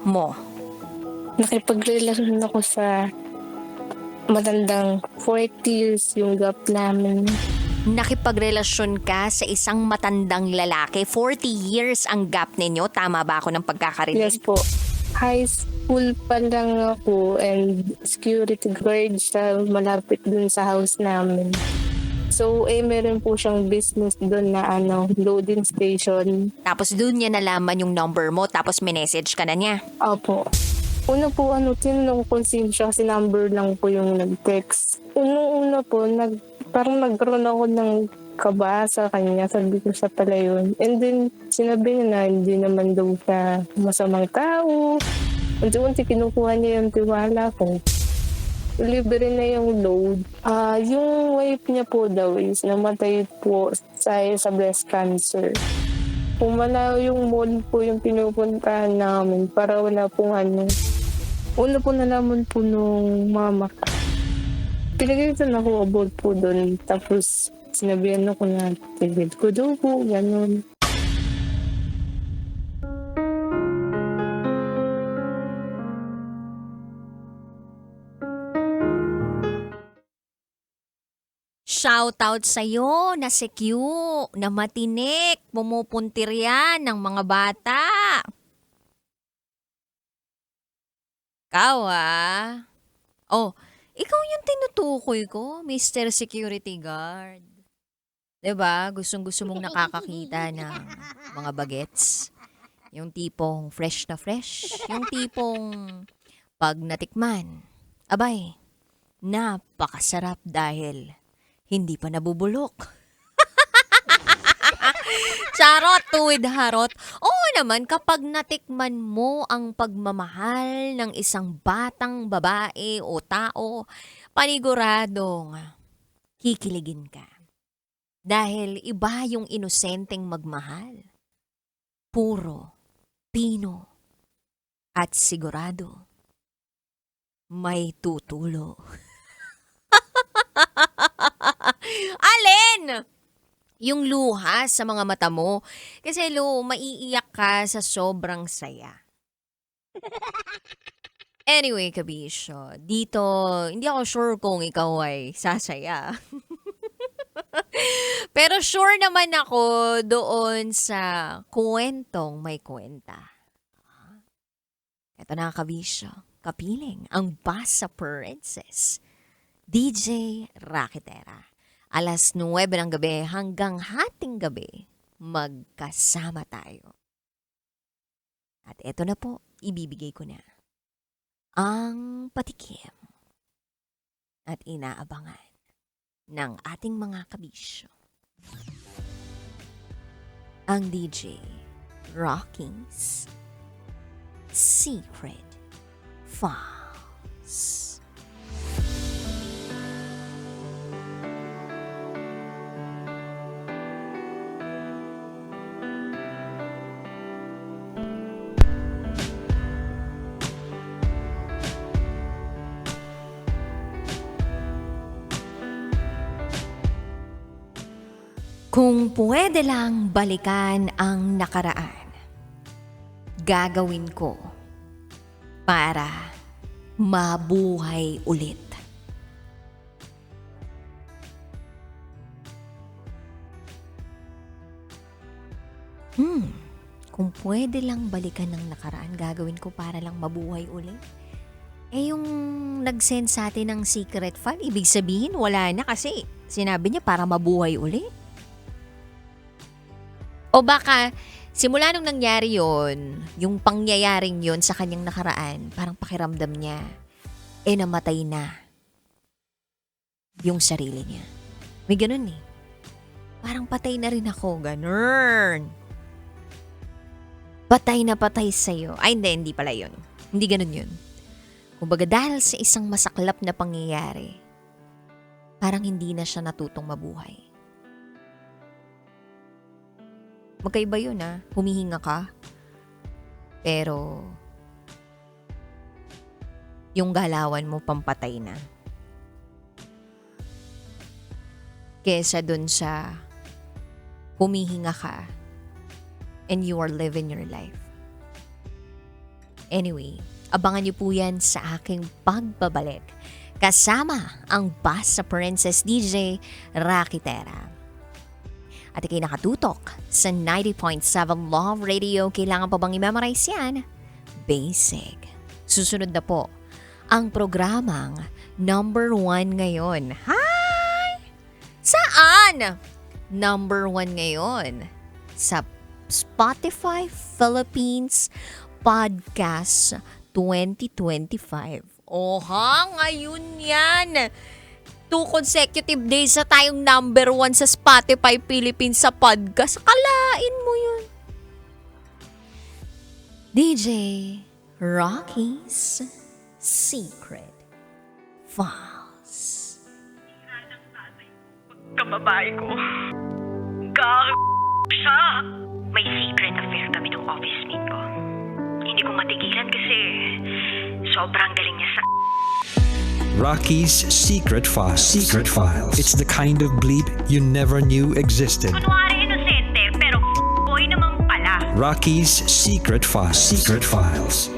mo? Nakipagrelasyon ako sa matandang 40 years yung gap namin. Nakipagrelasyon ka sa isang matandang lalaki. 40 years ang gap ninyo. Tama ba ako ng pagkakarinig? Yes po. High school pa lang ako and security guard sa malapit dun sa house namin. So, meron po siyang business doon na loading station. Tapos doon niya nalaman yung number mo, tapos minessage ka na niya. Opo. Una po, tinanong ko kung sino siya kasi number lang po yung nag-text. Una po, parang nagkaroon ako ng kaba sa kanya. Sabi ko siya pala yun. And then, sinabi niya na hindi naman daw siya masamang tao. Unti-unti kinukuha niya yung tiwala ko. Libre na yung load. Yung wife niya po daw is namatay po sa breast cancer. Pumalaw yung mall po yung pinupuntahan namin para wala pong Una po nalaman po nung mama ko. Pinagalitan ako about po doon. Tapos sinabihan ako na tigil ko daw po, gano'n. Shoutout sa'yo na secure, na matinik, pumupuntir yan ng mga bata. Ikaw Oh, ikaw yung tinutukoy ko, Mr. Security Guard. 'Di ba? Gustong-gusto mong nakakakita ng mga bagets. Yung tipong fresh na fresh. Yung tipong pag natikman, abay, napakasarap dahil hindi pa nabubulok. Charot, tuwid harot. Oo naman, kapag natikman mo ang pagmamahal ng isang batang babae o tao, paniguradong kikiligin ka. Dahil iba yung inosenteng magmahal. Puro, pino, at sigurado, may tutulo. Alin? Yung luha sa mga mata mo. Kasi maiiyak ka sa sobrang saya. Anyway, kabisyo, dito, hindi ako sure kung ikaw ay sasaya. Pero sure naman ako doon sa kwentong may kwenta. Ito na kabisyo, kapiling ang Basa Princess, DJ Rakitera. Alas 9 ng gabi hanggang hating gabi, magkasama tayo. At eto na po, ibibigay ko na ang patikim at inaabangan ng ating mga kabisyo. Ang DJ Rocking's Secret Files. Kung pwede lang balikan ang nakaraan, gagawin ko para mabuhay ulit. Kung pwede lang balikan ang nakaraan, gagawin ko para lang mabuhay ulit. Yung nag-send sa atin ng secret file, ibig sabihin wala na kasi sinabi niya para mabuhay ulit. O baka, simula nung nangyari yon, yung pangyayaring yon sa kanyang nakaraan, parang pakiramdam niya, namatay na yung sarili niya. May ganun eh. Parang patay na rin ako, ganun. Patay na patay sa'yo. Ay, hindi pala yun. Hindi ganun yun. Kumbaga dahil sa isang masaklap na pangyayari, parang hindi na siya natutong mabuhay. Magkaiba yun humihinga ka. Pero, yung galawan mo pampatay na. Kesa dun sa humihinga ka and you are living your life. Anyway, abangan niyo po yan sa aking pagbabalik. Kasama ang Basta Princess DJ, Rakitera. At ikay nakatutok sa 90.7 Love Radio. Kailangan pa bang i-memorize yan? Basic. Susunod na po ang programang number 1 ngayon. Hi! Saan? Number 1 ngayon sa Spotify Philippines Podcast 2025. Oha, ngayon yan! 2 consecutive days na tayong number 1 sa Spotify Philippines sa podcast. Kalain mo yun. DJ Rocky's Secret Files. Kababae ko. Siya. May secret affair kami ng office mate ko. Hindi ko matigilan kasi sobrang galing niya sa... Rocky's Secret Files. Secret Files. It's the kind of bleep you never knew existed. Kunwari inosente pero boy naman pala. Rocky's Secret Files. Secret Files.